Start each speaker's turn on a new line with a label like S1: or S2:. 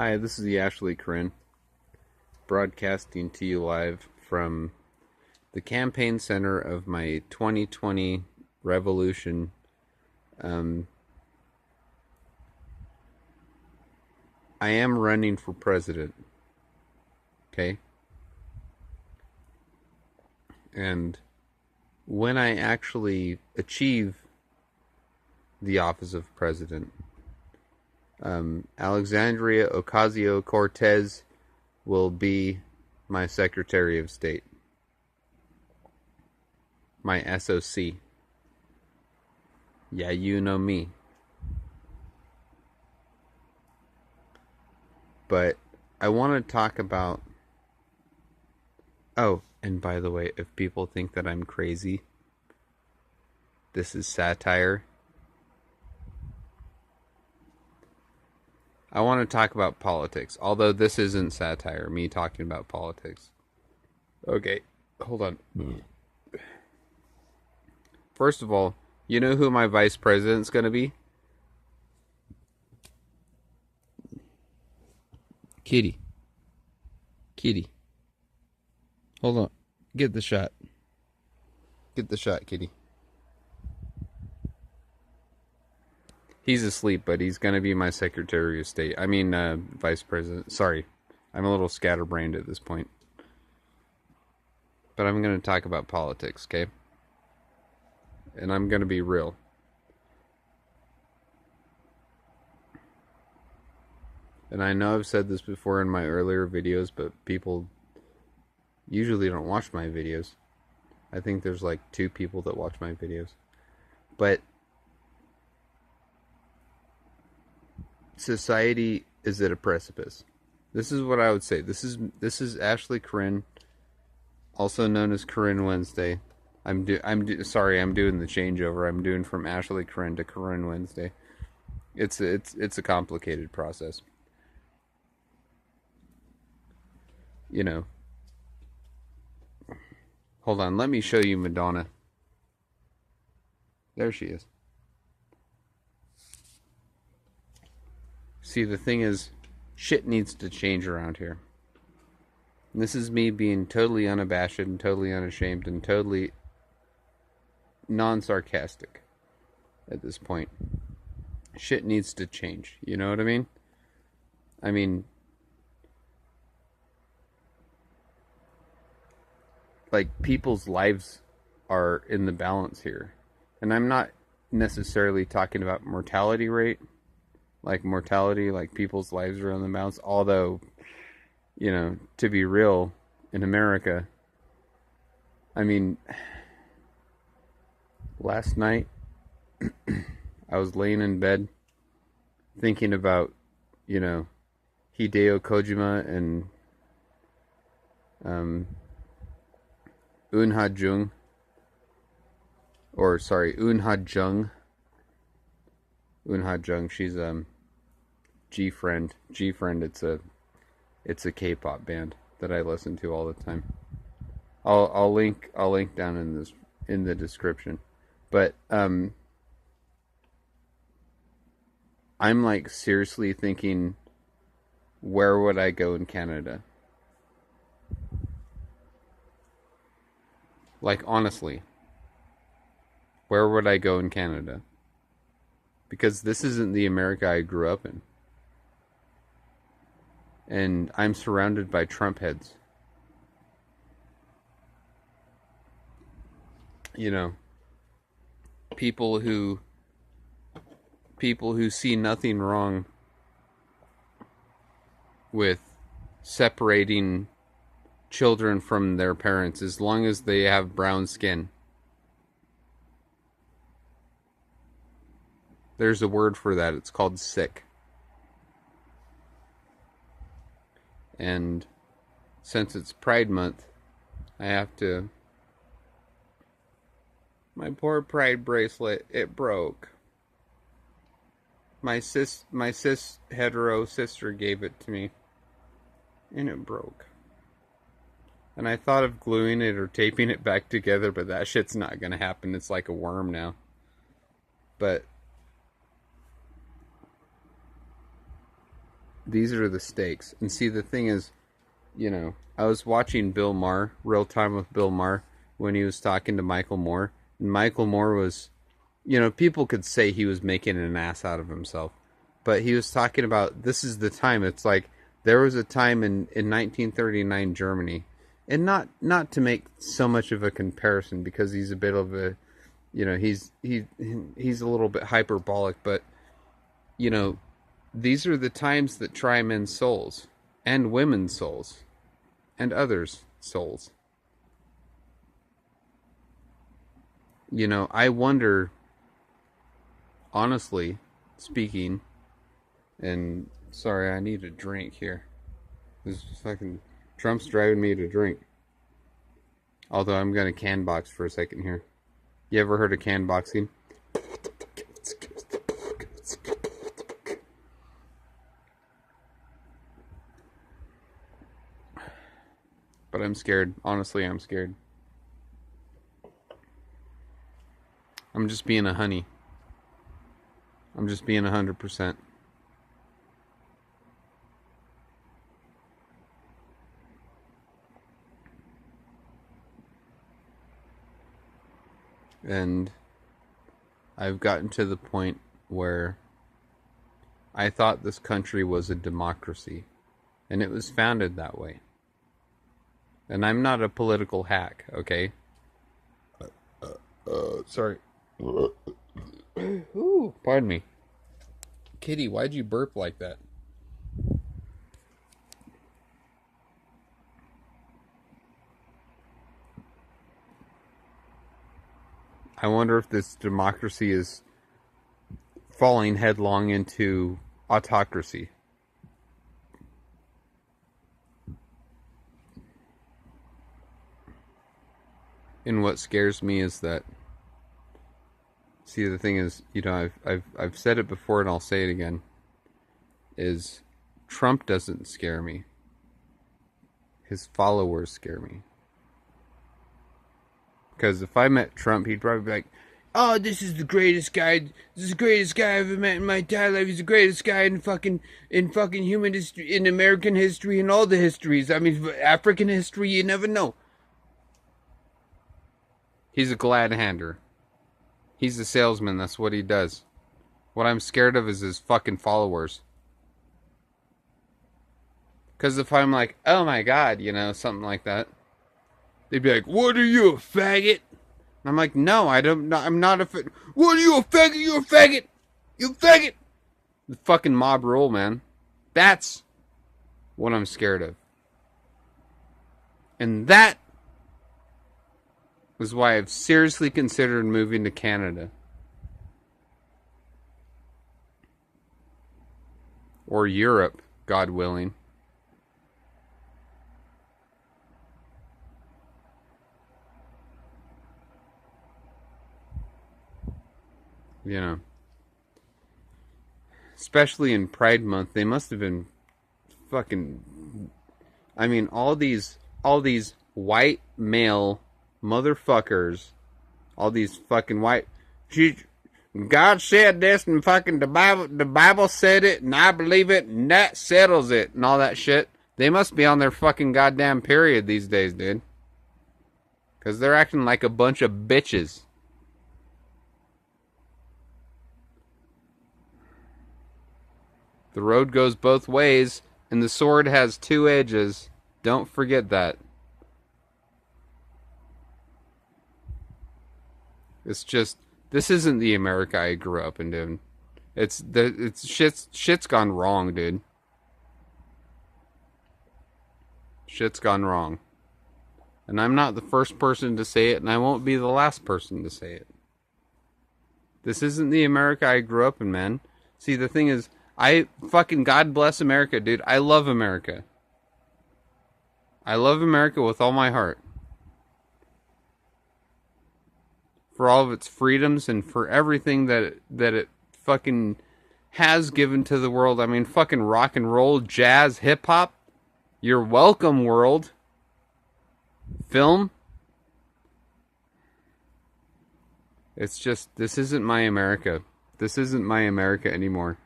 S1: Hi, this is Ashley Corinne, broadcasting to you live from the campaign center of my 2020 revolution. Um, I am running for president, okay? And when I actually achieve the office of president, Alexandria Ocasio-Cortez will be my Secretary of State, my SOC. Yeah, you know me. But I want to talk about... Oh, and by the way, if people think that I'm crazy, this is satire. I want to talk about politics, although this isn't satire, me talking about politics. Okay, hold on. First of all, you know who my vice president's going to be? Kitty. Kitty. Hold on. Get the shot. Get the shot, Kitty. He's asleep, but he's going to be my Secretary of State. I mean, Vice President. Sorry. I'm a little scatterbrained at this point. But I'm going to talk about politics, okay? And I'm going to be real. And I know I've said this before in my earlier videos, but people usually don't watch my videos. I think there's like 2 people that watch my videos. But society is at a precipice. This is what I would say. This is Ashley Corinne, also known as Corinne Wednesday. Sorry, I'm doing the changeover. I'm doing from Ashley Corinne to Corinne Wednesday. It's a complicated process. You know. Hold on, let me show you Madonna. There she is. See, the thing is, shit needs to change around here. And this is me being totally unabashed and totally unashamed and totally non-sarcastic at this point. Shit needs to change. You know what I mean? I mean, like, people's lives are in the balance here. And I'm not necessarily talking about mortality rate. Like mortality, like people's lives are in the balance. Although, you know, to be real, in America, I mean, last night, I was laying in bed thinking about, you know, Hideo Kojima and Eun Ha-jung. Or, sorry, Eun Ha-jung. Eun Ha-jung, she's G-Friend. G-Friend, it's a K-pop band that I listen to all the time. I'll link down in the description. But I'm like seriously thinking, where would I go in Canada? Like, honestly, where would I go in Canada? Because this isn't the America I grew up in. And I'm surrounded by Trump heads. You know, people who see nothing wrong with separating children from their parents as long as they have brown skin. There's a word for that. It's called sick. And since it's Pride Month, I have to... My poor Pride bracelet, it broke. My cis hetero sister gave it to me. And it broke. And I thought of gluing it or taping it back together, but that shit's not gonna happen. It's like a worm now. But these are the stakes. And see, the thing is, I was watching Bill Maher, Real Time with Bill Maher, when he was talking to Michael Moore. And Michael Moore was, people could say he was making an ass out of himself. But he was talking about, this is the time. It's like, there was a time in 1939 Germany. And not to make so much of a comparison, because he's a bit of a, he's a little bit hyperbolic. But, these are the times that try men's souls. And women's souls. And others' souls. I wonder, honestly speaking, and sorry, I need a drink here. This fucking Trump's driving me to drink. Although I'm gonna can box for a second here. You ever heard of can boxing? But I'm scared. Honestly, I'm scared. I'm just being a honey. I'm just being 100%. And I've gotten to the point where I thought this country was a democracy. And it was founded that way. And I'm not a political hack, okay? Sorry. Ooh, pardon me. Kitty, why'd you burp like that? I wonder if this democracy is falling headlong into autocracy. And what scares me is that, see, the thing is, I've said it before and I'll say it again, is Trump doesn't scare me. His followers scare me. Because if I met Trump, he'd probably be like, oh, this is the greatest guy. This is the greatest guy I've ever met in my entire life. He's the greatest guy in fucking human history, in American history, and all the histories. I mean, African history, you never know. He's a glad hander. He's a salesman. That's what he does. What I'm scared of is his fucking followers. Because if I'm like, oh my god, something like that, they'd be like, what are you, a faggot? And I'm like, no, I'm not a faggot. What are you, a faggot? You're a faggot. You a faggot. The fucking mob rule, man. That's what I'm scared of. And that was why I've seriously considered moving to Canada. Or Europe, God willing. Especially in Pride Month, they must have been fucking, I mean, all these white male motherfuckers, all these fucking white, God said this, and fucking the Bible said it, and I believe it, and that settles it, and all that shit. They must be on their fucking goddamn period these days, dude. Because they're acting like a bunch of bitches. The road goes both ways, and the sword has two edges. Don't forget that. It's just, this isn't the America I grew up in, dude. Shit's gone wrong, dude. Shit's gone wrong. And I'm not the first person to say it, and I won't be the last person to say it. This isn't the America I grew up in, man. See, the thing is, God bless America, dude. I love America. I love America with all my heart. For all of its freedoms and for everything that it fucking has given to the world. I mean, fucking rock and roll, jazz, hip hop. You're welcome, world. Film. It's just, this isn't my America. This isn't my America anymore.